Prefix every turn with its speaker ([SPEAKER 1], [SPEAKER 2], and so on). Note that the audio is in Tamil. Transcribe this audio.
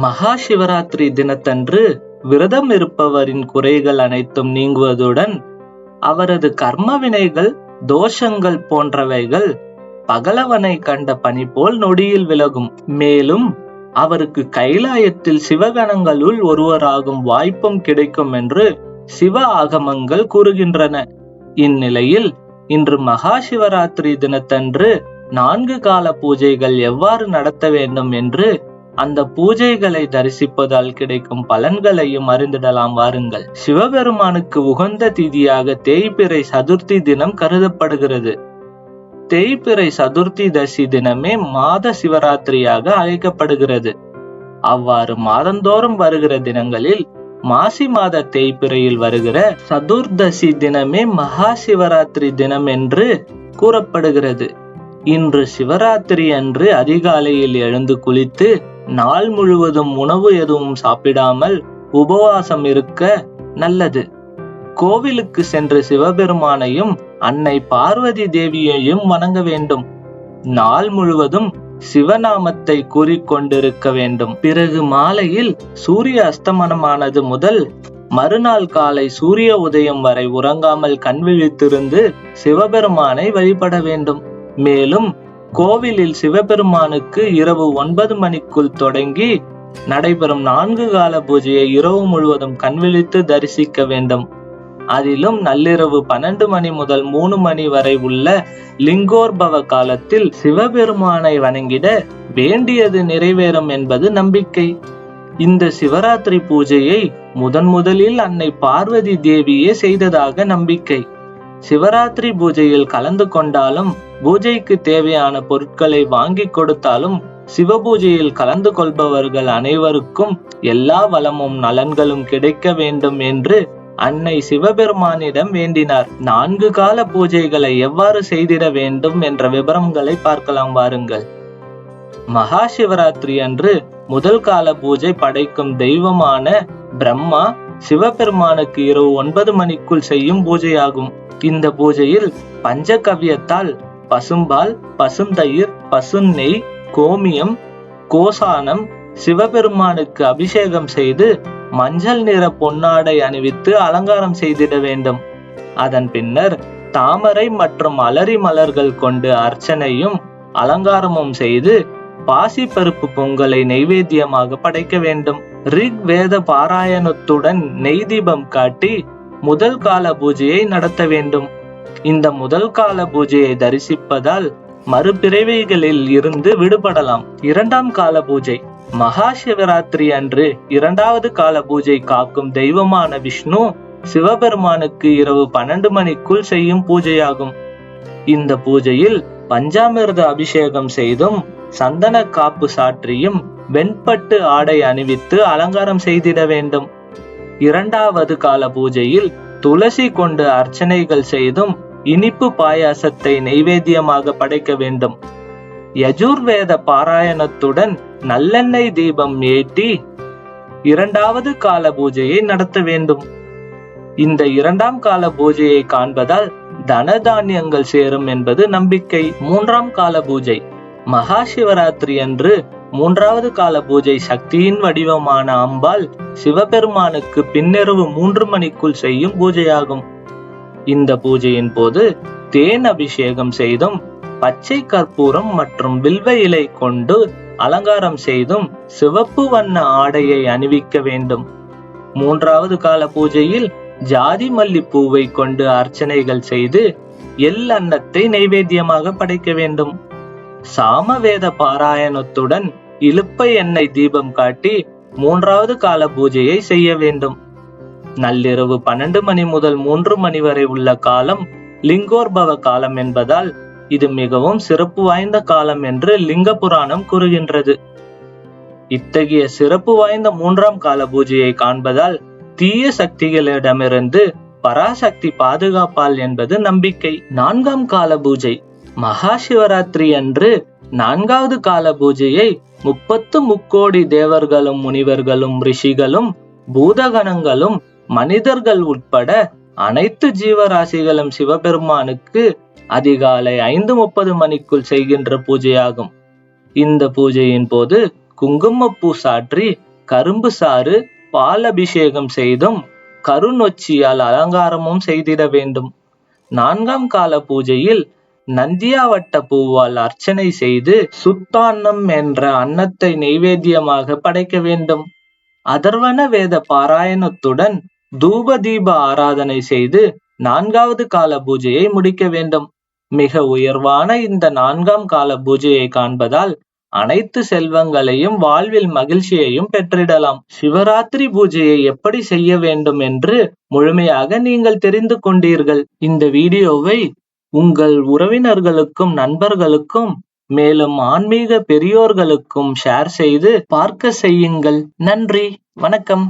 [SPEAKER 1] மகா சிவராத்திரி தினத்தன்று விரதம் இருப்பவரின் குறைகள் அனைத்தும் நீங்குவதுடன் அவரது கர்ம வினைகள், தோஷங்கள் போன்றவைகள் பகலவனை கண்ட பனி போல் நொடியில் விலகும். மேலும் அவருக்கு கைலாயத்தில் சிவகணங்களுள் ஒருவராகும் வாய்ப்பும் கிடைக்கும் என்று சிவ ஆகமங்கள் கூறுகின்றன. இந்நிலையில் இன்று மகா சிவராத்திரி தினத்தன்று 4 கால பூஜைகள் எவ்வாறு நடத்த வேண்டும் என்று அந்த பூஜைகளை தரிசிப்பதால் கிடைக்கும் பலன்களையும் அறிந்திடலாம் வாருங்கள். சிவபெருமானுக்கு உகந்த திதியாக தேய்பிறை சதுர்த்தி தினம் கருதப்படுகிறது. தேய்பிறை சதுர்த்தி தசி தினமே மாத சிவராத்திரியாக அழைக்கப்படுகிறது. அவ்வாறு மாதந்தோறும் வருகிற தினங்களில் மாசி மாத தேய்பிறையில் வருகிற சதுர்தசி தினமே மகா சிவராத்திரி தினம் என்று கூறப்படுகிறது. இன்று சிவராத்திரி அன்று அதிகாலையில் எழுந்து குளித்து நாள் முழுவதும் உணவு எதுவும் சாப்பிடாமல் உபவாசம் இருக்க நல்லது. கோவிலுக்கு சென்று சிவபெருமானையும் அன்னை பார்வதி தேவியையும் வணங்க வேண்டும். நாள் முழுவதும் சிவநாமத்தை கூறிக்கொண்டிருக்க வேண்டும். பிறகு மாலையில் சூரிய அஸ்தமனமானது முதல் மறுநாள் காலை சூரிய உதயம் வரை உறங்காமல் கண் விழித்திருந்து சிவபெருமானை வழிபட வேண்டும். மேலும் கோவிலில் சிவபெருமானுக்கு இரவு 9 மணிக்குள் தொடங்கி நடைபெறும் 4 கால பூஜையை இரவு முழுவதும் கண்விழித்து தரிசிக்க வேண்டும். அதிலும் நள்ளிரவு 12 மணி முதல் 3 மணி வரை உள்ள லிங்கோற்பவ காலத்தில் சிவபெருமானை வணங்கிட வேண்டியது நிறைவேறும் என்பது நம்பிக்கை. இந்த சிவராத்திரி பூஜையை முதலில் அன்னை பார்வதி தேவியே செய்ததாக நம்பிக்கை. சிவராத்திரி பூஜையில் கலந்து கொண்டாலும், பூஜைக்கு தேவையான பொருட்களை வாங்கி கொடுத்தாலும், சிவபூஜையில் கலந்து கொள்பவர்கள் அனைவருக்கும் எல்லா வளமும் நலன்களும் கிடைக்க வேண்டும் என்று அன்னை சிவபெருமானிடம் வேண்டினார். 4 கால பூஜைகளை எவ்வாறு செய்திட வேண்டும் என்ற விவரங்களை பார்க்கலாம் வாருங்கள். மகா சிவராத்திரி அன்று முதல் கால பூஜை படைக்கும் தெய்வமான பிரம்மா சிவபெருமானுக்கு இரவு 9 மணிக்குள் செய்யும் பூஜையாகும். இந்த பூஜையில் பஞ்சகவ்யத்தால் பசும்பால், பசுந்தயிர், பசுநெய், கோமியம், கோசானம் சிவபெருமானுக்கு அபிஷேகம் செய்து மஞ்சள் நிற பொன்னாடை அணிவித்து அலங்காரம் செய்திட வேண்டும். அதன் பின்னர் தாமரை மற்றும் அலரி மலர்கள் கொண்டு அர்ச்சனையும் அலங்காரமும் செய்து பாசி பருப்பு பொங்கலை நைவேத்தியமாக படைக்க வேண்டும். ரிக் வேத பாராயணத்துடன் நெய் தீபம் காட்டி முதல் கால பூஜையை நடத்த வேண்டும். இந்த முதல் கால பூஜையை தரிசிப்பதால் மறுபிறவிகளில் இருந்து விடுபடலாம். 2ஆம் கால பூஜை. மகா சிவராத்திரி அன்று 2வது கால பூஜை காக்கும் தெய்வமான விஷ்ணு சிவபெருமானுக்கு இரவு 12 மணிக்குள் செய்யும் பூஜையாகும். இந்த பூஜையில் பஞ்சாமிர்த அபிஷேகம் செய்தும், சந்தன காப்பு சாற்றியும், வெண்பட்டு ஆடை அணிவித்து அலங்காரம் செய்திட வேண்டும். 2வது கால பூஜையில் துளசி கொண்டு அர்ச்சனைகள் செய்தும், இனிப்பு பாயாசத்தை நைவேத்தியமாக படைக்க வேண்டும். யஜுர்வேத பாராயணத்துடன் நல்லெண்ணெய் தீபம் ஏற்றி 2வது கால பூஜையை நடத்த வேண்டும். இந்த 2ஆம் கால பூஜையை காண்பதால் தனதானியங்கள் சேரும் என்பது நம்பிக்கை. 3ஆம் கால பூஜை. மகா சிவராத்திரி அன்று 3வது கால பூஜை சக்தியின் வடிவமான அம்பாள் சிவபெருமானுக்கு பின்னிரவு 3 மணிக்குள் செய்யும் பூஜையாகும். இந்த பூஜையின் போது தேன் அபிஷேகம் செய்தும், பச்சை கற்பூரம் மற்றும் வில்வ இலை கொண்டு அலங்காரம் செய்தும், சிவப்பு வண்ண ஆடையை அணிவிக்க வேண்டும். 3வது கால பூஜையில் ஜாதி மல்லி பூவை கொண்டு அர்ச்சனைகள் செய்து எள் அன்னத்தை நைவேத்தியமாக படைக்க வேண்டும். சாமவேத பாராயணத்துடன் இலுப்பை எண்ணெய் தீபம் காட்டி 3வது கால பூஜையை செய்ய வேண்டும். நள்ளிரவு 12 மணி முதல் 3 மணி வரை உள்ள காலம் லிங்கோற்பவ காலம் என்பதால் இது மிகவும் சிறப்பு வாய்ந்த காலம் என்று லிங்க புராணம் கூறுகின்றது. இத்தகைய சிறப்பு வாய்ந்த 3ஆம் கால பூஜையை காண்பதால் தீய சக்திகளிடமிருந்து பராசக்தி பாதுகாப்பாள் என்பது நம்பிக்கை. 4ஆம் கால பூஜை. மகா சிவராத்திரி அன்று 4வது கால பூஜையை 30 முக்கோடி தேவர்களும், முனிவர்களும், ரிஷிகளும், பூதகணங்களும், மனிதர்கள் உட்பட அனைத்து ஜீவராசிகளும் சிவபெருமானுக்கு அதிகாலை 5:30 மணிக்குள் செய்கின்ற பூஜையாகும். இந்த பூஜையின் போது குங்குமப்பூ சாற்றி கரும்பு சாறு பால் அபிஷேகம் செய்தும் கருநொச்சியால் அலங்காரமும் செய்திட வேண்டும். 4ஆம் கால பூஜையில் நந்தியாவட்ட பூவால் அர்ச்சனை செய்து சுத்தான்னம் என்ற அன்னத்தை நெய்வேத்தியமாக படைக்க வேண்டும். அதர்வன வேத பாராயணத்துடன் தூப தீப ஆராதனை செய்து 4வது கால பூஜையை முடிக்க வேண்டும். மிக உயர்வான இந்த 4ஆம் கால பூஜையை காண்பதால் அனைத்து செல்வங்களையும் வாழ்வில் மகிழ்ச்சியையும் பெற்றிடலாம். சிவராத்திரி பூஜையை எப்படி செய்ய வேண்டும் என்று முழுமையாக நீங்கள் தெரிந்து கொண்டீர்கள். இந்த வீடியோவை உங்கள் உறவினர்களுக்கும் நண்பர்களுக்கும் மேலும் ஆன்மீக பெரியோர்களுக்கும் ஷேர் செய்து பார்க்க செய்யுங்கள். நன்றி, வணக்கம்.